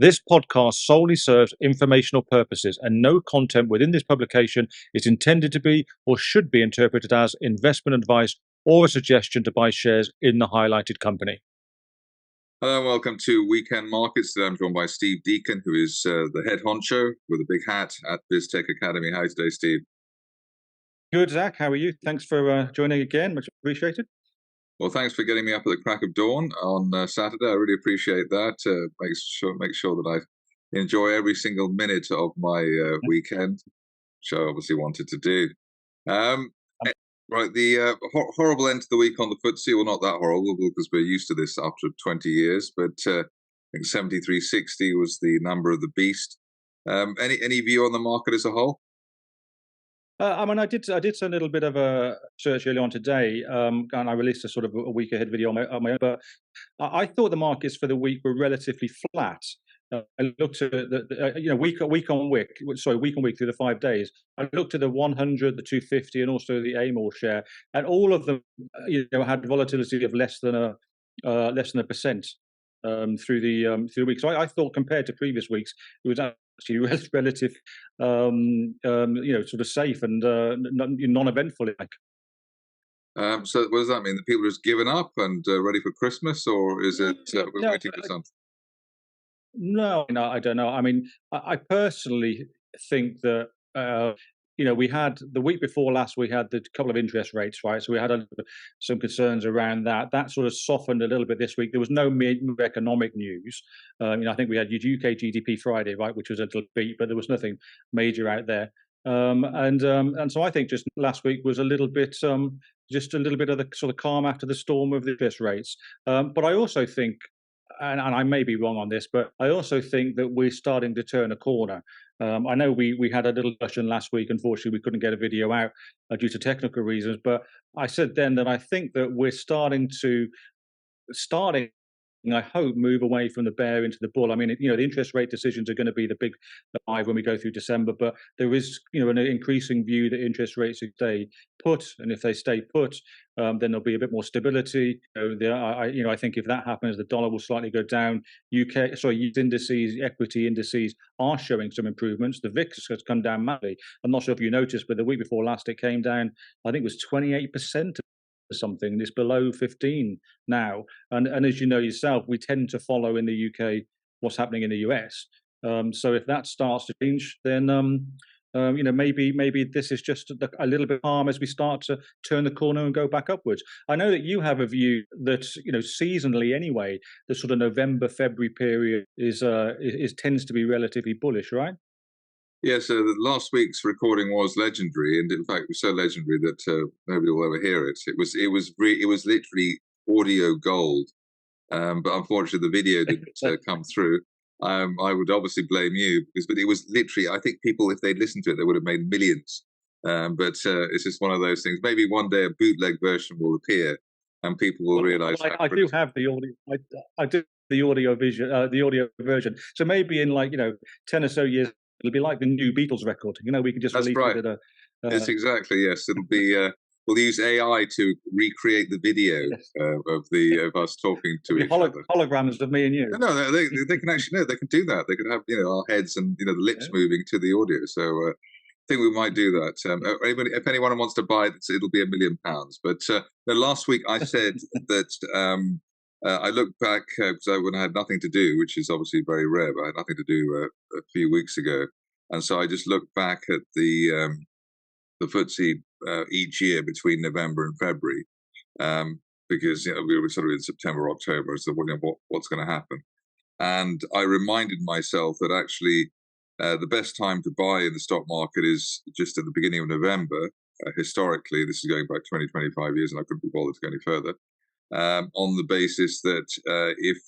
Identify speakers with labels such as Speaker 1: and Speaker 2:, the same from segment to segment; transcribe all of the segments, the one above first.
Speaker 1: This podcast solely serves informational purposes, and no content within this publication is intended to be or should be interpreted as investment advice or a suggestion to buy shares in the highlighted company.
Speaker 2: Hello and welcome to Weekend Markets. Today I'm joined by Steve Deacon, who is the head honcho with a big hat at Biztech Academy. How are you today, Steve?
Speaker 1: Good, Zach. How are you? Thanks for joining again. Much appreciated.
Speaker 2: Well, thanks for getting me up at the crack of dawn on Saturday. I really appreciate that. Make sure that I enjoy every single minute of my weekend, which I obviously wanted to do. Um, right, the horrible end to the week on the FTSE. Well, not that horrible because we're used to this after 20 years. But I think 7360 was the number of the beast. Any view on the market as a whole?
Speaker 1: I did a little bit of a search early on today, and I released a sort of a week ahead video on my own. But I thought the markets for the week were relatively flat. I looked at week on week through the 5 days. I looked at the 100, the 250, and also the AIM share, and all of them, had volatility of less than a percent through the week. So I thought compared to previous weeks, it was actually relative, sort of safe and non-eventful.
Speaker 2: So what does that mean? That people are just given up and ready for Christmas, or is it we're waiting for something?
Speaker 1: No, I don't know. I mean, I personally think that we had the week before last, we had the couple of interest rates, right? So we had some concerns around that. That sort of softened a little bit this week. There was no economic news. I think we had UK GDP Friday, right, which was a little beat, but there was nothing major out there. And so I think just last week was a little bit, just a little bit of the sort of calm after the storm of the interest rates. But I also think, and I may be wrong on this, but I also think that we're starting to turn a corner. I know we had a little discussion last week. Unfortunately, we couldn't get a video out due to technical reasons. But I said then that I think that we're starting, I hope, move away from the bear into the bull. I mean, the interest rate decisions are going to be the big drive when we go through December, but there is, an increasing view that interest rates stay put, and if they stay put, then there'll be a bit more stability. I think if that happens, the dollar will slightly go down. Indices, equity indices are showing some improvements. The VIX has come down massively. I'm not sure if you noticed, but the week before last, it came down. I think it was 28%. Something. It's below 15 now, and as you know yourself, we tend to follow in the UK what's happening in the US. So if that starts to change, then maybe this is just a little bit calm as we start to turn the corner and go back upwards. I know that you have a view that seasonally anyway, the sort of November February period is tends to be relatively bullish, right?
Speaker 2: Yeah. So last week's recording was legendary, and in fact, it was so legendary that nobody will ever hear it. It was literally audio gold. But unfortunately, the video didn't come through. I would obviously blame you but it was literally. I think people, if they'd listened to it, they would have made millions. But it's just one of those things. Maybe one day a bootleg version will appear, and people will realise.
Speaker 1: I do have the audio. I do the audio the audio version. So maybe in 10 or so years, it'll be like the new Beatles record. We could just
Speaker 2: That's
Speaker 1: release
Speaker 2: right.
Speaker 1: it at
Speaker 2: It's exactly, yes. It'll be. We'll use AI to recreate the video
Speaker 1: yes.
Speaker 2: of us talking to each other.
Speaker 1: Holograms of me and you.
Speaker 2: No, they can actually they can do that. They can have our heads and the lips moving to the audio. So I think we might do that. If anyone wants to buy it, it'll be £1 million. But last week I said that I looked back because when I had nothing to do, which is obviously very rare, but I had nothing to do a few weeks ago, and so I just looked back at the FTSE each year between November and February, because we were sort of in September, October, so what's going to happen. And I reminded myself that actually the best time to buy in the stock market is just at the beginning of November. Historically, this is going back 20, 25 years, and I couldn't be bothered to go any further. On the basis that if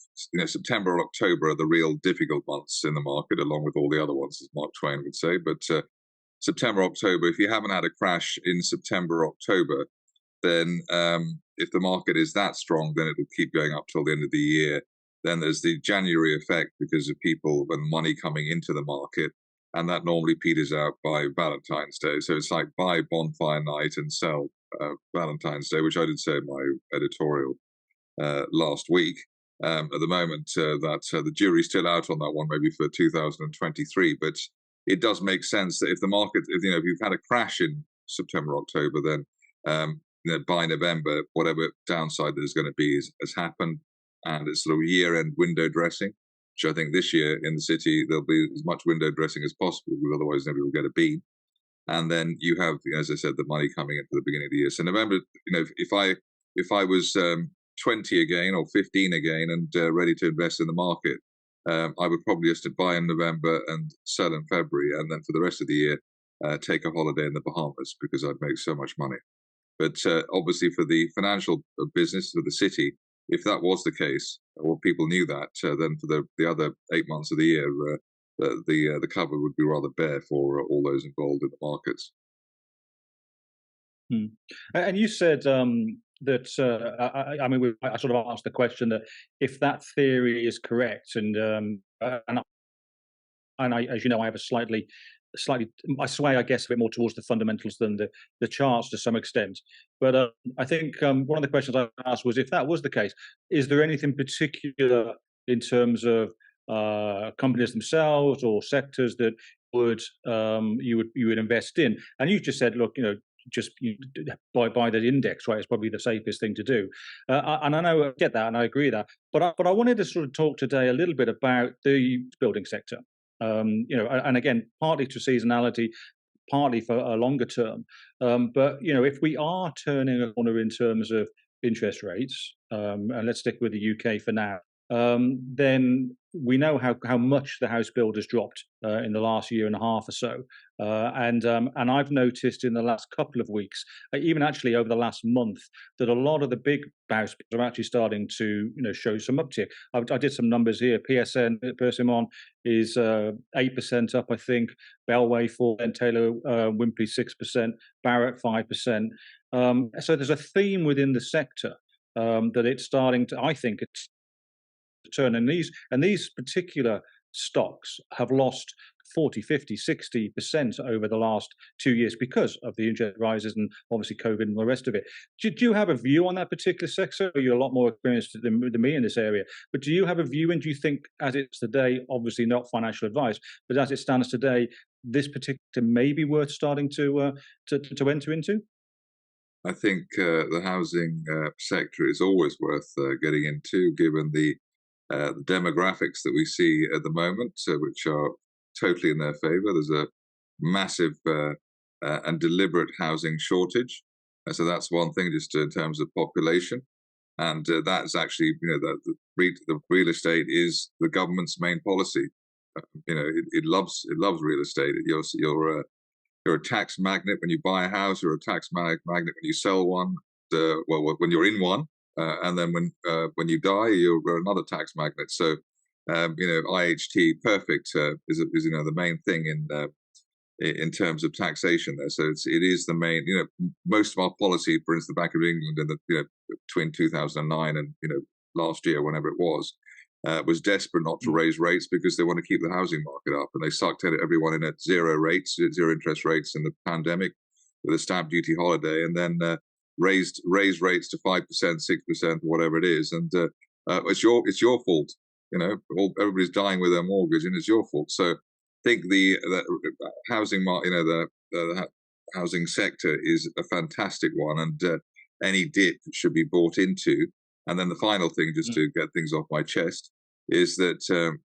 Speaker 2: September or October are the real difficult months in the market, along with all the other ones, as Mark Twain would say, but September, October, if you haven't had a crash in September, October, then if the market is that strong, then it will keep going up till the end of the year. Then there's the January effect because of people and money coming into the market, and that normally peters out by Valentine's Day. So it's like buy bonfire night and sell Valentine's Day, which I did say in my editorial last week. at the moment. That the jury's still out on that one, maybe for 2023. But it does make sense that if the market, if you've had a crash in September, October, then by November, whatever downside there's going to be has happened, and it's sort of year-end window dressing. Which I think this year in the city there'll be as much window dressing as possible, because otherwise nobody will get a bean. And then you have, as I said, the money coming in for the beginning of the year. So November, if I was 20 again or 15 again and ready to invest in the market, I would probably just buy in November and sell in February, and then for the rest of the year, take a holiday in the Bahamas, because I'd make so much money. But obviously, for the financial business, for the city, if that was the case, or people knew that, then for the other 8 months of the year, the cover would be rather bare for all those involved in the markets.
Speaker 1: Hmm. And you said that I mean, I sort of asked the question that if that theory is correct, and I, as you know, I have a slightly, I sway, I guess, a bit more towards the fundamentals than the charts to some extent. But I think one of the questions I asked was, if that was the case, is there anything particular in terms of companies themselves or sectors that would you would invest in? And you just said, look, just buy the index, right? It's probably the safest thing to do. And I know, I get that, and I agree with that. But I wanted to sort of talk today a little bit about the building sector. And again, partly to seasonality, partly for a longer term. But if we are turning a corner in terms of interest rates, and let's stick with the UK for now, then we know how much the house builders dropped in the last year and a half or so, and I've noticed in the last couple of weeks, even actually over the last month, that a lot of the big house builders are actually starting to show some uptick. I did some numbers here. PSN Persimmon is 8% up, I think. Bellway 4%, and Taylor Wimpey 6%, Barrett 5%. So there's a theme within the sector that it's starting to, I think, turn, and these particular stocks have lost 40, 50, 60% over the last 2 years because of the interest rises and obviously COVID and the rest of it. Do you have a view on that particular sector? You're a lot more experienced than me in this area, but do you have a view, and do you think, as it's today, obviously not financial advice, but as it stands today, this particular may be worth starting to enter into?
Speaker 2: I think the housing sector is always worth getting into, given the demographics that we see at the moment, which are totally in their favor. There's a massive and deliberate housing shortage. So that's one thing, just in terms of population. And that's actually, the real estate is the government's main policy. It loves real estate. You're a tax magnet when you buy a house. You're a tax magnet when you sell one. When you're in one, and then when you die, you're another tax magnet. So, IHT perfect is the main thing in terms of taxation there. So it is the main. Most of our policy, for instance, the Bank of England in the between 2009 and last year, whenever it was desperate not to raise rates, because they want to keep the housing market up, and they sucked everyone in at zero interest rates in the pandemic with a stamp duty holiday, and then raised rates to 5%, 6%, whatever it is, and it's your fault. Everybody's dying with their mortgage, and it's your fault. So I think the housing market, the housing sector is a fantastic one, and any dip should be bought into. And then the final thing, just to get things off my chest, is that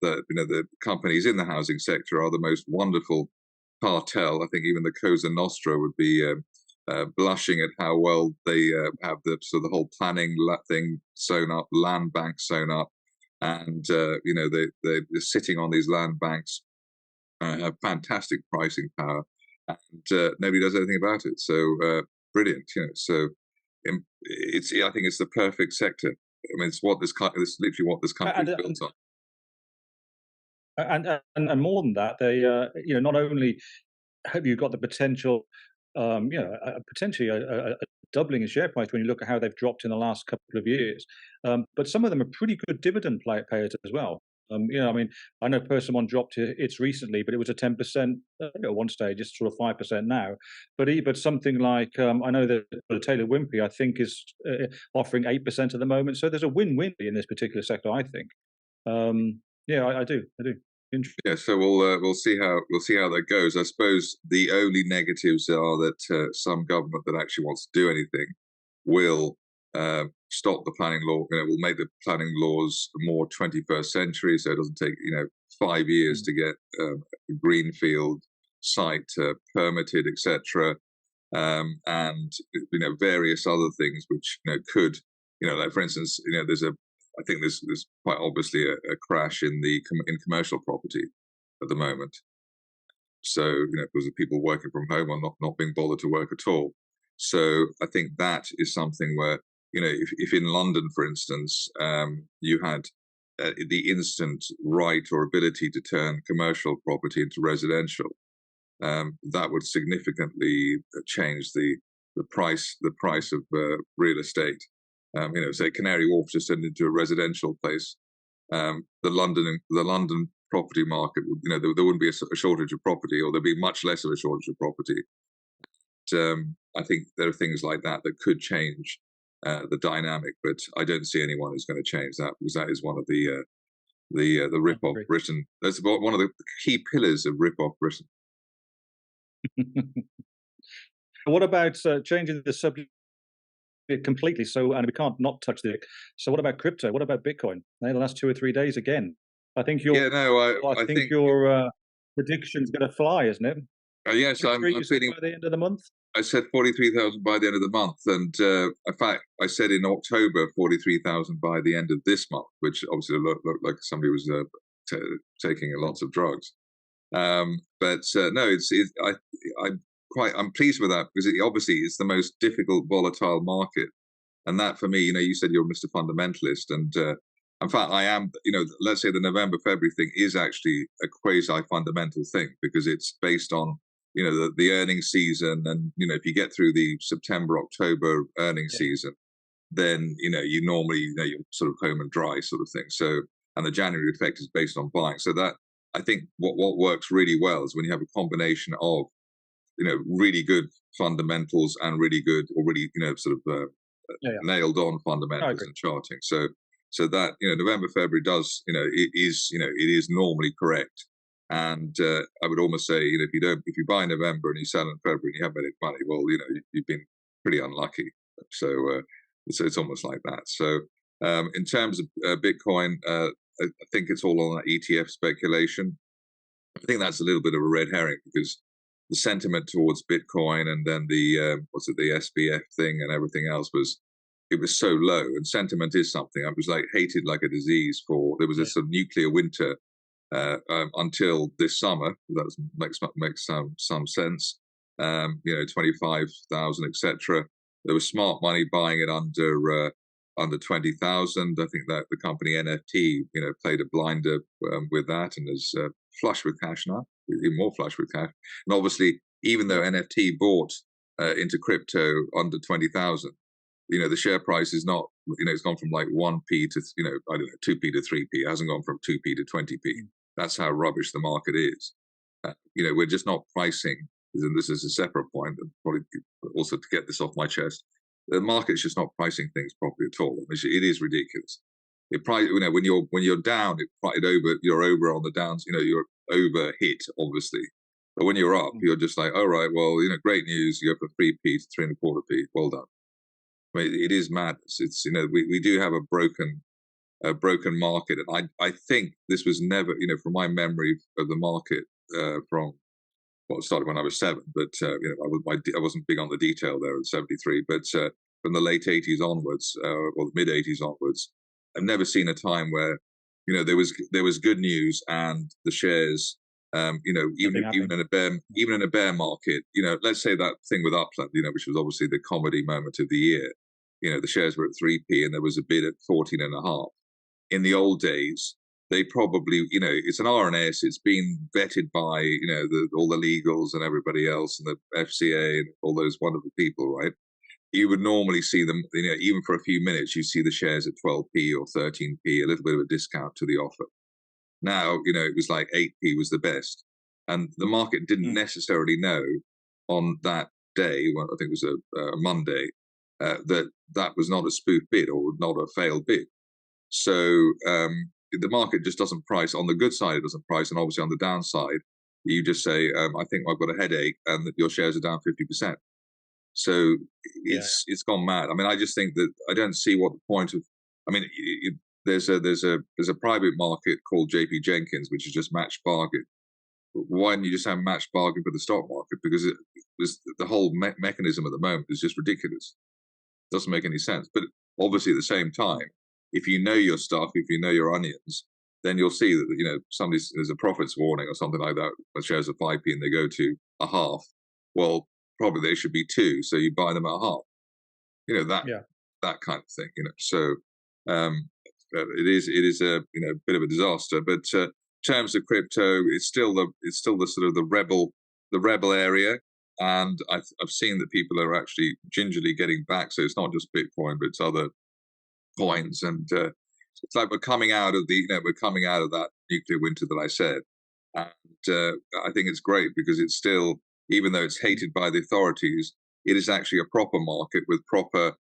Speaker 2: the companies in the housing sector are the most wonderful cartel. I think even the Cosa Nostra would be blushing at how well they have the whole planning thing sewn up, land banks sewn up, and they're sitting on these land banks, have fantastic pricing power, and nobody does anything about it. So brilliant, So I think it's the perfect sector. I mean, it's literally what this country is built on.
Speaker 1: And more than that, they not only have you got the potential, potentially a doubling in share price when you look at how they've dropped in the last couple of years, but some of them are pretty good dividend payers as well. I mean, I know Persimmon dropped its recently, but it was a 10% at one stage. It's sort of 5% now. But something like I know that Taylor Wimpey, I think, is offering 8% at the moment. So there's a win-win in this particular sector, I think. Yeah, I do. Interesting.
Speaker 2: Yeah, so we'll see how that goes. I suppose the only negatives are that some government that actually wants to do anything will stop the planning law. Will make the planning laws more 21st century, so it doesn't take 5 years
Speaker 1: Mm.
Speaker 2: to get a greenfield site permitted, etc. And various other things which could like for instance there's a I think there's quite obviously a crash in commercial property at the moment. So because of people working from home or not being bothered to work at all. So I think that is something where if in London, for instance, you had the instant right or ability to turn commercial property into residential, that would significantly change the price of real estate. Say Canary Wharf just turned into a residential place. The London property market, there wouldn't be a shortage of property, or there'd be much less of a shortage of property. I think there are things like that that could change the dynamic, but I don't see anyone who's going to change that, because that is one of the
Speaker 1: I
Speaker 2: rip-off
Speaker 1: agree.
Speaker 2: Britain. That's one of the key pillars of rip-off Britain.
Speaker 1: What about changing the subject completely? So, and we can't not touch the. So, what about crypto? What about Bitcoin? The last 2 or 3 days again. I think
Speaker 2: Yeah, no,
Speaker 1: I
Speaker 2: I
Speaker 1: think
Speaker 2: think
Speaker 1: your prediction's going to fly, isn't it?
Speaker 2: yes, I'm
Speaker 1: 43, you
Speaker 2: I'm
Speaker 1: said
Speaker 2: feeling.
Speaker 1: by the end of the month.
Speaker 2: I said 43,000 by the end of the month, and in fact, I said in October 43,000 by the end of this month, which obviously looked like somebody was taking lots of drugs. But no, I'm pleased with that, because obviously it's the most difficult, volatile market, and that for me, you said you're Mr. Fundamentalist, and in fact, I am. Let's say the November February thing is actually a quasi fundamental thing, because it's based on the earnings season, and if you get through the September October earnings
Speaker 1: Yeah.
Speaker 2: season, then you normally you're sort of home and dry sort of thing. So, and the January effect is based on buying. So that, I think what works really well is when you have a combination of really good fundamentals and really good, or really sort of
Speaker 1: Yeah, yeah.
Speaker 2: nailed on
Speaker 1: I
Speaker 2: fundamentals
Speaker 1: agree.
Speaker 2: and charting. So that November February does it is normally correct. And I would almost say if you buy in November and you sell in February and you haven't made any money, well you've been pretty unlucky. So it's almost like that. So in terms of Bitcoin, I think it's all on that ETF speculation. I think that's a little bit of a red herring, because the sentiment towards Bitcoin, and then the the SBF thing and everything else, it was so low. And sentiment is something I was like hated like a disease for. There was
Speaker 1: Yeah.
Speaker 2: this sort of nuclear winter until this summer. That makes some sense. 25,000, etc. There was smart money buying it under 20,000. I think that the company NFT played a blinder with that, and is flush with cash now, even more flush with cash. And obviously, even though
Speaker 1: Yeah.
Speaker 2: NFT bought into crypto under 20,000, the share price is not, it's gone from like 1p to, I don't know, 2p to 3p. It hasn't gone from 2p to 20p.
Speaker 1: Mm.
Speaker 2: That's how rubbish the market is. We're just not pricing, and this is a separate point, and probably also to get this off my chest. The market's just not pricing things properly at all. It is ridiculous. When you're down, you're over on the downs. You're over hit, obviously. But when you're up,
Speaker 1: Mm.
Speaker 2: you're just like, all right, well, great news. You go from 3p to 3.25p. Well done. I mean, it is madness. It's we do have a broken market, and I think this was never, from my memory of the market, from well, it started when I was 7, but I wasn't big on the detail there at 73. But from the late 80s onwards, or the mid 80s onwards, I've never seen a time where there was good news, and the shares,
Speaker 1: Nothing
Speaker 2: even
Speaker 1: happening.
Speaker 2: in a bear market, let's say that thing with Upland, which was obviously the comedy moment of the year. The shares were at 3p, and there was a bid at 14 and a half. In the old days, they probably, it's an RNS. It's been vetted by, all the legals and everybody else, and the FCA and all those wonderful people, right? You would normally see them, even for a few minutes, you see the shares at 12p or 13p, a little bit of a discount to the offer. Now, it was like 8p was the best. And the market didn't
Speaker 1: Mm.
Speaker 2: necessarily know on that day, well, I think it was a Monday, that that was not a spoof bid or not a failed bid. So the market just doesn't price on the good side. It doesn't price, and obviously on the downside, you just say, "I think I've got a headache," and that your shares are down 50%. So
Speaker 1: Yeah.
Speaker 2: it's gone mad. I mean, I just think that I don't see what the point of. I mean, there's a private market called JP Jenkins, which is just match bargain. Why don't you just have match bargain for the stock market? Because the whole mechanism at the moment is just ridiculous. Doesn't make any sense. But obviously, at the same time, if you know your stuff, if you know your onions, then you'll see that there's a profits warning or something like that. The shares are 5p and they go to a half. Well, probably they should be 2, so you buy them at a half. That
Speaker 1: Yeah.
Speaker 2: that kind of thing. So um, it is a bit of a disaster. But in terms of crypto, it's still the sort of the rebel area. And I've seen that people are actually gingerly getting back. So it's not just Bitcoin, but it's other coins. And it's like we're coming out of that nuclear winter that I said. And I think it's great because it's still, even though it's hated by the authorities, it is actually a proper market with proper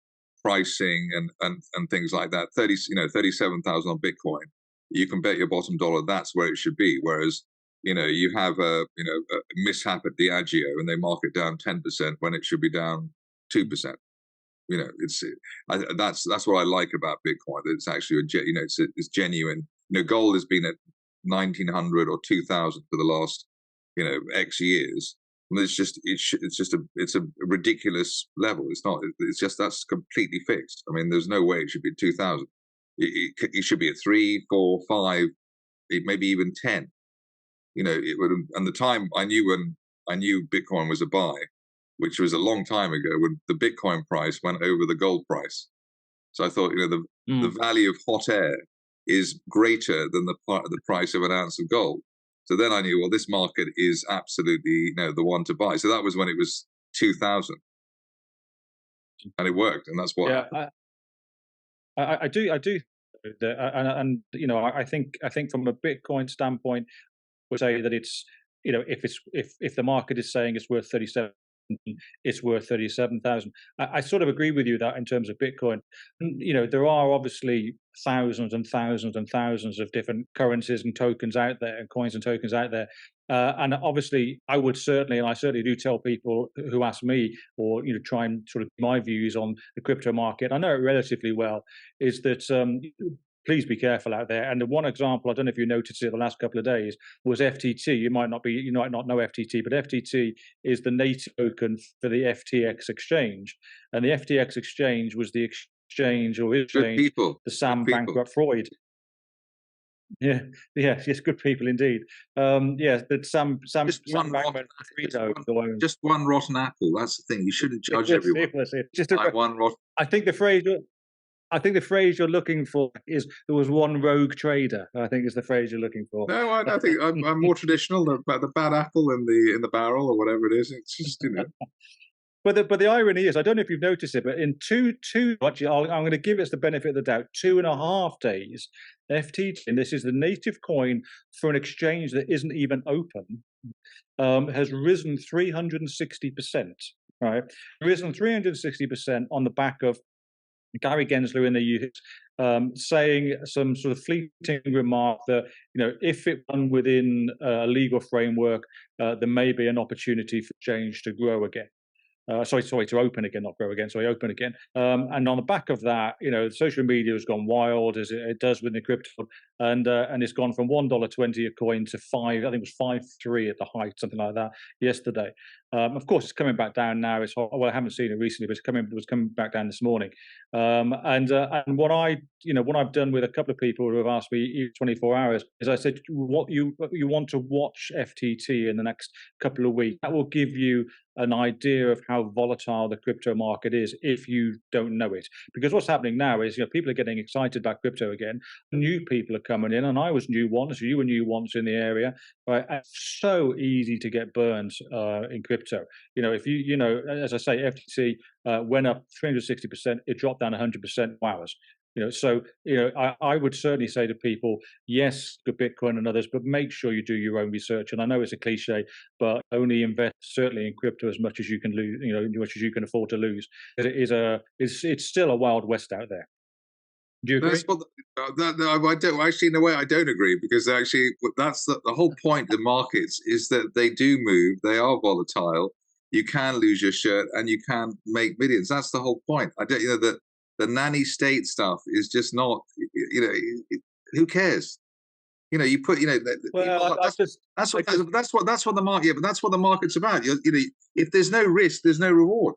Speaker 2: pricing and things like that. 37,000 on Bitcoin. You can bet your bottom dollar that's where it should be. Whereas you have a mishap at Diageo and they mark it down 10% when it should be down 2%. That's what I like about Bitcoin. That it's actually it's genuine. Gold has been at 1900 or 2000 for the last X years. And it's a ridiculous level. It's not. It's just that's completely fixed. I mean, there's no way it should be 2000. It should be at 3, 4, 5, maybe even 10. It would. And the time I knew Bitcoin was a buy, which was a long time ago when the Bitcoin price went over the gold price. So I thought, the
Speaker 1: Mm.
Speaker 2: value of hot air is greater than the price of an ounce of gold. So then I knew, well, this market is absolutely, the one to buy. So that was when it was 2000, and it worked, and that's what
Speaker 1: Yeah.
Speaker 2: happened.
Speaker 1: I do, I think from a Bitcoin standpoint, would say that it's if the market is saying it's worth 37, it's worth 37,000. I sort of agree with you that in terms of Bitcoin, there are obviously thousands and thousands and thousands of different currencies and tokens out there, and coins and tokens out there. And obviously, and I certainly do tell people who ask me, or try and sort of my views on the crypto market. I know it relatively well. Is that please be careful out there. And the one example, I don't know if you noticed it the last couple of days, was FTT. You might not know FTT, but FTT is the native token for the FTX exchange, and the FTX exchange was the exchange or
Speaker 2: Good
Speaker 1: exchange
Speaker 2: people,
Speaker 1: the
Speaker 2: good
Speaker 1: Sam
Speaker 2: people.
Speaker 1: Bankrupt-Freud. Yeah, yeah, yes, good people indeed. Yeah, that
Speaker 2: Just
Speaker 1: Sam
Speaker 2: one rotten,
Speaker 1: Bankman-Fried owned.
Speaker 2: just one rotten apple. That's the thing. You shouldn't judge everyone
Speaker 1: It was just
Speaker 2: by one rotten.
Speaker 1: I think the phrase. I think the phrase you're looking for is there was one rogue trader. I think is the phrase you're looking for.
Speaker 2: No, I think I'm more traditional. The bad apple in the barrel or whatever it is. It's just.
Speaker 1: But the irony is, I don't know if you've noticed it, but in actually, I'm going to give it the benefit of the doubt. 2.5 days, FTT, and this is the native coin for an exchange that isn't even open, has risen 360%. Right, risen 360% on the back of Gary Gensler in the youth saying some sort of fleeting remark that if it run within a legal framework, there may be an opportunity for change to grow again. Sorry, to open again, not grow again. Sorry, open again. And on the back of that, social media has gone wild as it does with the crypto, and it's gone from $1.20 a coin to five. I think it was 5.3 at the height, something like that, yesterday. Of course, it's coming back down now. Well, I haven't seen it recently, but it was coming back down this morning. And what I've done with a couple of people who have asked me 24 hours is I said, what you want to watch FTT in the next couple of weeks. That will give you an idea of how volatile the crypto market is if you don't know it. Because what's happening now is people are getting excited about crypto again. New people are coming in, and I was new once. You were new once in the area. Right? It's so easy to get burned in crypto. If as I say, FTC went up 360%, it dropped down 100% in hours. So I would certainly say to people, yes, good Bitcoin and others, but make sure you do your own research. And I know it's a cliche, but only invest certainly in crypto as much as you can lose, as much as you can afford to lose. Because it's still a wild west out there. Do you
Speaker 2: That's
Speaker 1: agree?
Speaker 2: what I don't actually. In a way, I don't agree, because actually that's the whole point. The markets is that they do move. They are volatile. You can lose your shirt and you can make millions. That's the whole point. I don't. The nanny state stuff is just not. Who cares? You put. People.
Speaker 1: Well, I just,
Speaker 2: That's
Speaker 1: I
Speaker 2: what.
Speaker 1: just,
Speaker 2: That's what the market. Yeah, but that's what the market's about. If there's no risk, there's no reward.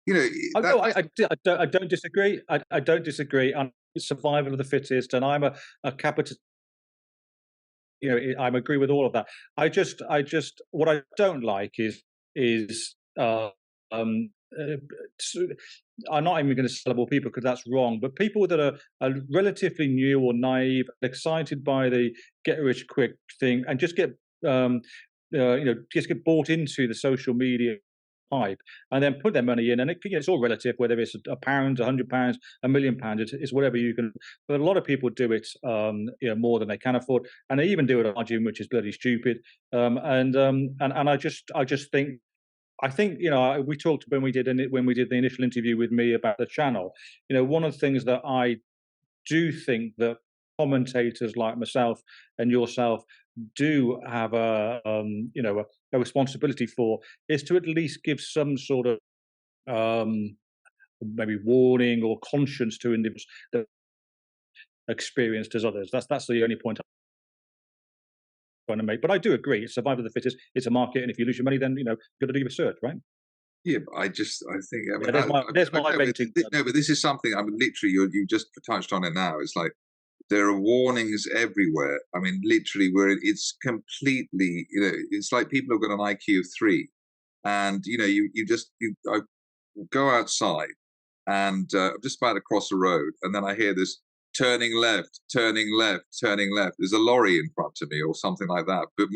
Speaker 2: You know that.
Speaker 1: no, I don't disagree. I don't disagree. I'm survival of the fittest, and I'm a capitalist. I agree with all of that. What I don't like is I'm not even going to syllable people because that's wrong. But people that are relatively new or naive, excited by the get rich quick thing, and um, just get bought into the social media hype, and then put their money in, and it's all relative. Whether it's £1, £100, £1,000,000, it's whatever you can. But a lot of people do it, more than they can afford, and they even do it at margin, which is bloody stupid. And I just think. I think we talked when we did the initial interview with me about the channel. One of the things that I do think that commentators like myself and yourself do have a responsibility for is to at least give some sort of maybe warning or conscience to individuals that are experienced as others. That's the only point I'm trying to make. But I do agree, it's survival of the fittest. It's a market, and if you lose your money, then you've got to do research, right?
Speaker 2: Yeah, but I think, I mean,
Speaker 1: Yeah, there's my
Speaker 2: no,
Speaker 1: venting.
Speaker 2: no, but this is something, I mean, literally, you just touched on it now. It's like there are warnings everywhere. I mean, literally, where it's completely, it's like people have got an IQ of 3, and I go outside, and I'm just about to cross the road, and then I hear this turning left, turning left, turning left. There's a lorry in front of me or something like that. But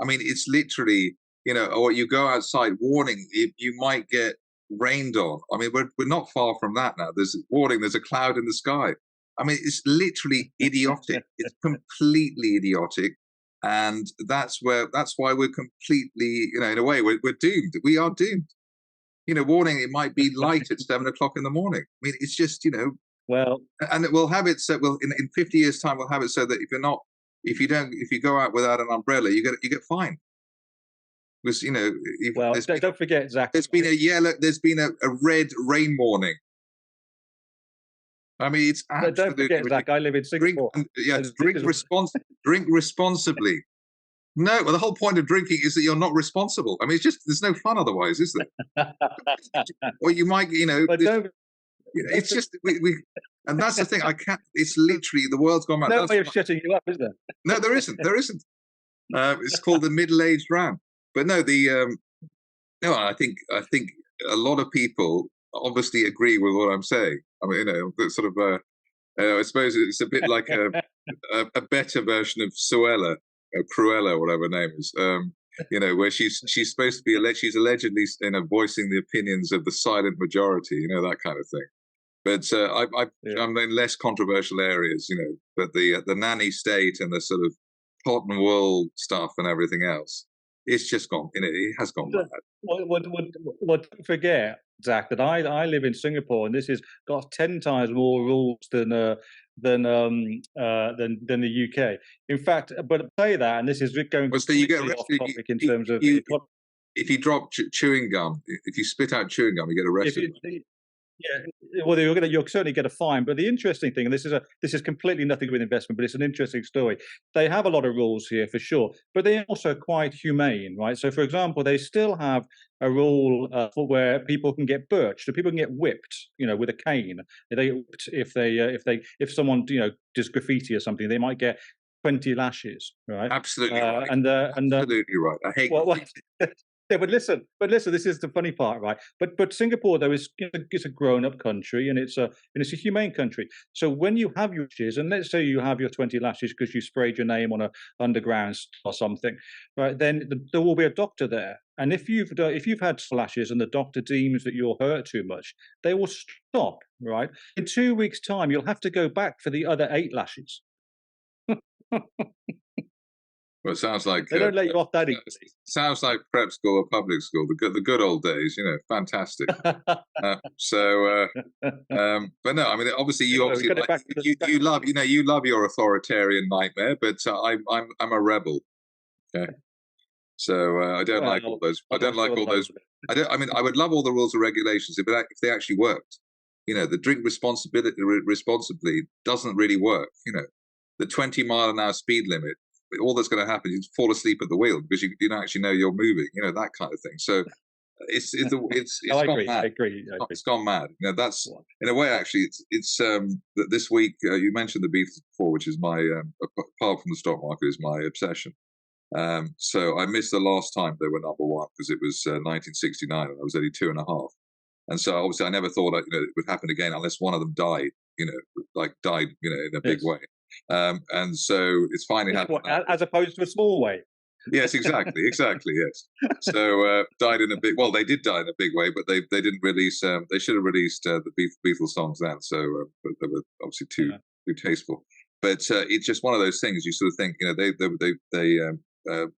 Speaker 2: I mean, it's literally, or you go outside, warning, you might get rained on. I mean, we're not far from that now. There's a warning, there's a cloud in the sky. I mean, it's literally idiotic. It's completely idiotic. And that's why we're completely, in a way, we're doomed. We are doomed. Warning, it might be light at 7 o'clock in the morning. I mean, it's just,
Speaker 1: Well,
Speaker 2: and we'll have it so, in 50 years' time, we'll have it so that if you go out without an umbrella, you get fined. Because
Speaker 1: don't forget, Zach.
Speaker 2: There's been a yellow, there's been a red rain warning. I mean, it's absolutely
Speaker 1: Don't forget,
Speaker 2: ridiculous.
Speaker 1: Zach. I live in Singapore.
Speaker 2: Drink responsibly. No, well, the whole point of drinking is that you're not responsible. I mean, there's no fun otherwise, is there? Or you might,
Speaker 1: But don't.
Speaker 2: it's just and that's the thing. I can't. It's literally the world's gone mad.
Speaker 1: No way of shutting you up, is there?
Speaker 2: No, there isn't. There isn't. It's called the middle-aged ram. But no, no. I think a lot of people obviously agree with what I'm saying. I mean, sort of. I suppose it's a bit like a better version of Cruella, whatever her name is. Where she's supposed to be she's allegedly voicing the opinions of the silent majority, that kind of thing. But I'm in less controversial areas, but the nanny state and the sort of cotton wool stuff and everything else, it's just gone. It has gone mad.
Speaker 1: Don't forget, Zach, that I live in Singapore, and this has got 10 times more rules than the UK. In fact, but say that, and this is going completely off topic in terms of
Speaker 2: if you drop chewing gum, if you spit out chewing gum, you get arrested.
Speaker 1: Yeah, well, you'll certainly get a fine. But the interesting thing, and this is completely nothing to do with investment, but it's an interesting story. They have a lot of rules here for sure, but they're also quite humane, right? So, for example, they still have a rule for where people can get birched, so people can get whipped, with a cane. If someone does graffiti or something, they might get 20 lashes, right?
Speaker 2: Absolutely right.
Speaker 1: And
Speaker 2: absolutely right. I hate.
Speaker 1: Yeah, but listen, this is the funny part, right? But Singapore though is, you know, it's a grown-up country and it's a humane country. So when you have your lashes, and let's say you have your 20 lashes because you sprayed your name on a underground or something, right? Then there will be a doctor there, and if you've had lashes and the doctor deems that you're hurt too much, they will stop. Right? In 2 weeks' time, you'll have to go back for the other 8 lashes.
Speaker 2: Well, it sounds like
Speaker 1: They don't let you off that easily.
Speaker 2: sounds like prep school or public school, the good old days. You know, fantastic. But no, I mean, obviously, you
Speaker 1: Anyway, we
Speaker 2: obviously
Speaker 1: got it
Speaker 2: like
Speaker 1: back to the
Speaker 2: you love, you know, you love your authoritarian nightmare, but I'm a rebel. Okay, so I don't like all
Speaker 1: well,
Speaker 2: those. I
Speaker 1: I'm
Speaker 2: don't
Speaker 1: not
Speaker 2: like
Speaker 1: sure
Speaker 2: all
Speaker 1: that I
Speaker 2: those.
Speaker 1: would.
Speaker 2: I don't. I mean, I would love all the rules and regulations if they actually worked. You know, the drink responsibly doesn't really work. You know, the 20-mile-an-hour speed limit. All that's going to happen is you fall asleep at the wheel because you don't actually know you're moving. You know, that kind of thing. So
Speaker 1: No,
Speaker 2: it's gone
Speaker 1: I
Speaker 2: mad.
Speaker 1: agree, I agree.
Speaker 2: It's gone mad. You know, that's in a way actually it's that this week you mentioned the Beatles before, which is my apart from the stock market is my obsession. So I missed the last time they were number one because it was 1969 and I was only two and a half. And so obviously I never thought you know it would happen again unless one of them died. You know, like died. You know, in a big
Speaker 1: Yes.
Speaker 2: way. And so it's finally happened now.
Speaker 1: As opposed to a small way.
Speaker 2: Yes, exactly, exactly. Yes. So died in a big. Well, they did die in a big way, but they didn't release. They should have released the Beatles songs then. So but they were obviously
Speaker 1: Yeah.
Speaker 2: too tasteful. But it's just one of those things. You sort of think, you know, they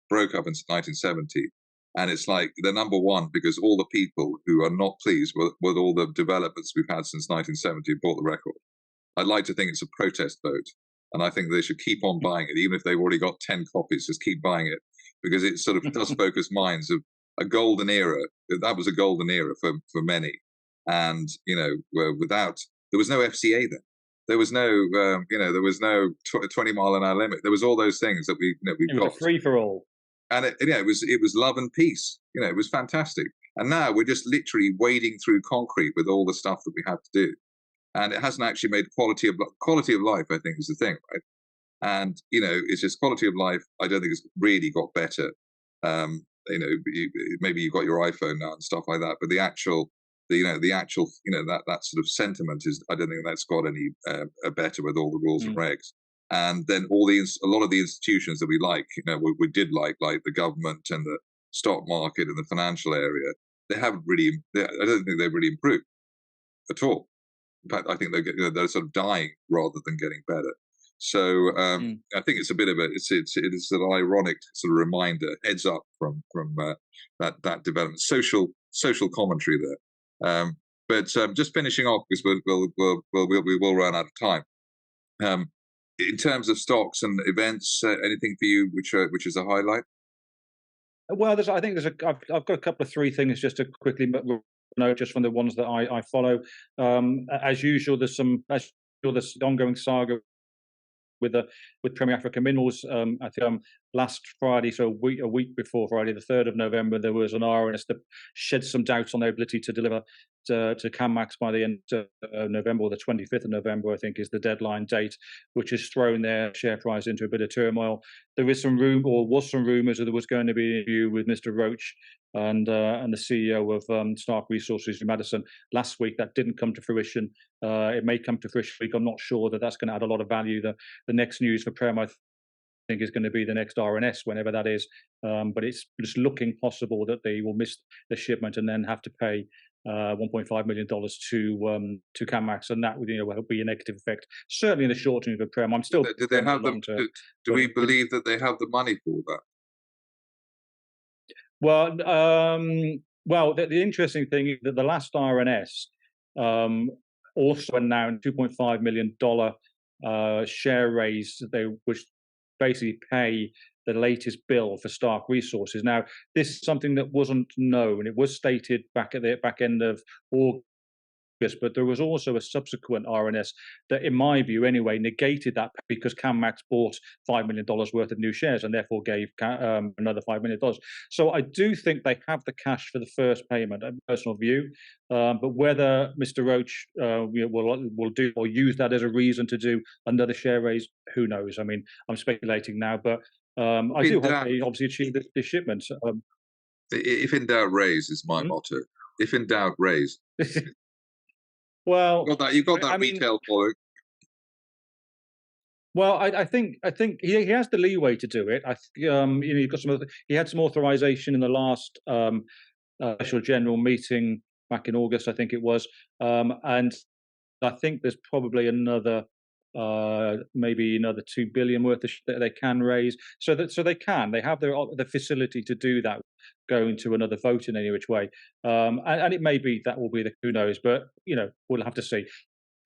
Speaker 2: broke up in 1970, and it's like they're number one because all the people who are not pleased with all the developments we've had since 1970 bought the record. I'd like to think it's a protest vote, and I think they should keep on buying it, even if they've already got 10 copies. Just keep buying it because it sort of does focus minds of a golden era. That was a golden era for many, and you know, without there was no FCA then. There was no, you know, there was no 20-mile-an-hour limit. There was all those things that we've
Speaker 1: It was a
Speaker 2: got,
Speaker 1: free for all.
Speaker 2: and yeah, it was love and peace. You know, it was fantastic. And now we're just literally wading through concrete with all the stuff that we have to do, and it hasn't actually made quality of life. I think is the thing, right? And you know, it's just quality of life. I don't think it's really got better. You know, maybe you've got your iPhone now and stuff like that, but that sort of sentiment is. I don't think that's got any better with all the rules and regs. And then a lot of the institutions that we like, you know, we did like the government and the stock market and the financial area. They haven't really. I don't think they've really improved at all. In fact, I think they're sort of dying rather than getting better. So I think it's a bit of it is an ironic sort of reminder, heads up from that development, social commentary there. But just finishing off because we will run out of time. In terms of stocks and events, anything for you which is a highlight?
Speaker 1: Well, I've got a couple of three things just to quickly note just from the ones that I follow. As usual, there's ongoing saga with Premier African Minerals. I think last Friday, so a week before Friday, the 3rd of November, there was an RNS that shed some doubts on their ability to deliver to CanMax by the end of November, or the 25th of November, I think, is the deadline date, which has thrown their share price into a bit of turmoil. There is some was some rumours that there was going to be an interview with Mr. Roach and the CEO of Stark Resources in Madison last week. That didn't come to fruition. It may come to fruition. I'm not sure that that's going to add a lot of value. The next news for Prem, I think, is going to be the next RNS, whenever that is. But it's just looking possible that they will miss the shipment and then have to pay $1.5 million to CanMax, and that would will be a negative effect, certainly in the short term for Prem. I'm still
Speaker 2: Do they have
Speaker 1: long term.
Speaker 2: do we believe that they have the money for that?
Speaker 1: Well, the interesting thing is that the last RNS also announced $2.5 million share raise. They which basically pay the latest bill for Stark Resources. Now, this is something that wasn't known. It was stated back at the back end of August, but there was also a subsequent RNS that, in my view anyway, negated that because CanMax bought $5 million worth of new shares and therefore gave another $5 million. So I do think they have the cash for the first payment, a personal view. But whether Mr. Roach will do or use that as a reason to do another share raise, who knows? I mean, I'm speculating now, but I do hope they obviously achieve this shipment.
Speaker 2: If in doubt, raise is my
Speaker 1: Hmm?
Speaker 2: motto. If in doubt, raise.
Speaker 1: Well,
Speaker 2: You've got
Speaker 1: I
Speaker 2: that
Speaker 1: mean,
Speaker 2: retail following.
Speaker 1: well, I think he has the leeway to do it. You've got he had some authorization in the last special general meeting back in August, I think it was, and I think there's probably another maybe another 2 billion worth of that they can raise. So they have the facility to do that, going to another vote in any which way. And it may be that will be the, who knows, but we'll have to see.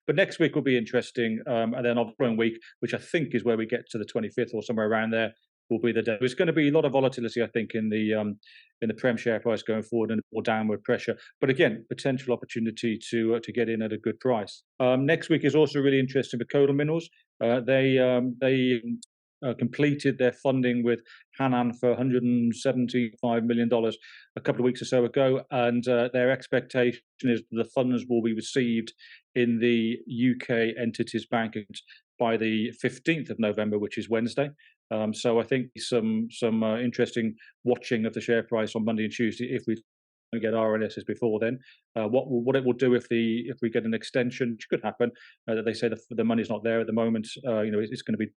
Speaker 1: But next week will be interesting, and then the following week, which I think is where we get to the 25th or somewhere around there, will be the day. There's going to be a lot of volatility, I think, in the Prem share price going forward, and more downward pressure. But again, potential opportunity to get in at a good price. Next week is also really interesting for Coal Minerals. They completed their funding with Hanan for $175 million a couple of weeks or so ago, and their expectation is the funds will be received in the UK entity's bank account by the 15th of November, which is Wednesday. So I think some interesting watching of the share price on Monday and Tuesday if we get RNSs before then. What it will do if we get an extension, which could happen, that they say the money's not there at the moment. It's going to be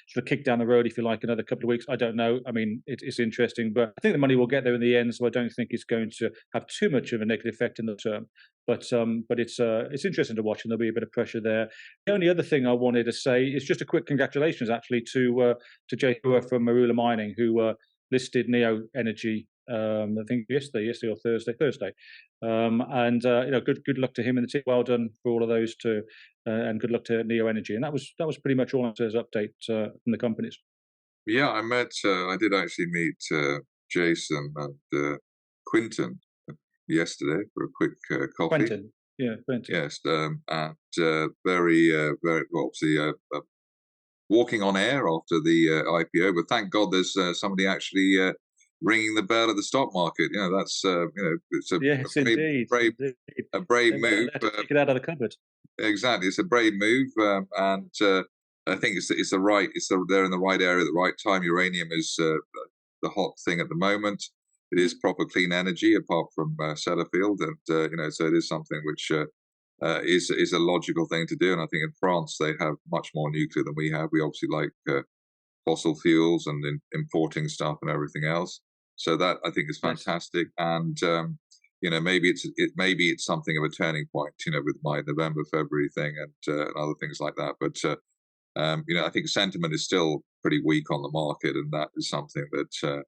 Speaker 1: sort of kick down the road, if you like, another couple of weeks. I don't know. I mean, it's interesting, but I think the money will get there in the end. So I don't think it's going to have too much of a negative effect in the term. But it's interesting to watch, and there'll be a bit of pressure there. The only other thing I wanted to say is just a quick congratulations, actually, to Jay Hua from Marula Mining, who listed Neo Energy. I think yesterday or Thursday, and good luck to him and the team. Well done for all of those too, and good luck to Neo Energy. And that was pretty much all as update from the companies.
Speaker 2: Yeah, I did actually meet Jason and Quinton yesterday for a quick coffee.
Speaker 1: Quentin, yeah, Quentin.
Speaker 2: Yes, and very well, obviously walking on air after the IPO. But thank God there's somebody actually ringing the bell at the stock market. That's it's
Speaker 1: Yes, indeed, indeed.
Speaker 2: a brave
Speaker 1: They
Speaker 2: move.
Speaker 1: let us take it out of the cupboard.
Speaker 2: Exactly, it's a brave move, and I think they're in the right area at the right time. Uranium is the hot thing at the moment. It is proper clean energy, apart from Sellafield, and so it is something which is a logical thing to do. And I think in France they have much more nuclear than we have. We obviously like fossil fuels and importing stuff and everything else. So that I think is
Speaker 1: Yes.
Speaker 2: fantastic, and maybe it's something of a turning point, with my November February thing and other things like that. But I think sentiment is still pretty weak on the market, and that is something that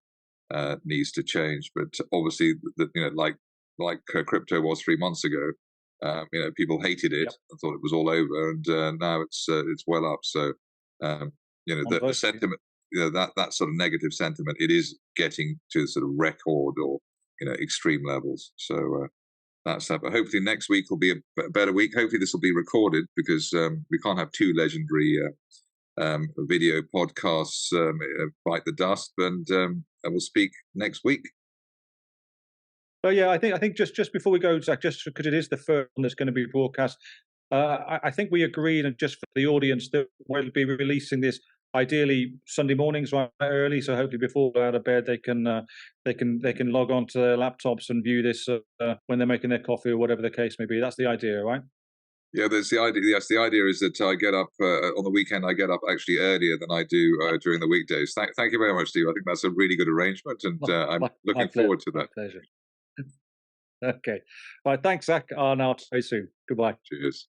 Speaker 2: needs to change. But obviously, like crypto was 3 months ago, people hated it
Speaker 1: Yep.
Speaker 2: and thought it was all over, and now it's well up. So the sentiment, that sort of negative sentiment, it is getting to sort of record or extreme levels. So that's that. But hopefully next week will be a better week. Hopefully this will be recorded, because we can't have two legendary video podcasts bite the dust. And we'll speak next week.
Speaker 1: But yeah, I think just before we go, Zach, just because it is the first one that's going to be broadcast, I think we agreed, and just for the audience, that we'll be releasing this ideally Sunday mornings right early. So hopefully before they're out of bed, they can log on to their laptops and view this when they're making their coffee or whatever the case may be. That's the idea, right?
Speaker 2: Yeah, that's the idea. Yes, the idea is that I get up on the weekend. I get up actually earlier than I do during the weekdays. Thank you very much, Steve. I think that's a really good arrangement, and I'm looking forward to that.
Speaker 1: My pleasure. Okay. All right. Thanks, Zach. And I'll see you soon. Goodbye.
Speaker 2: Cheers.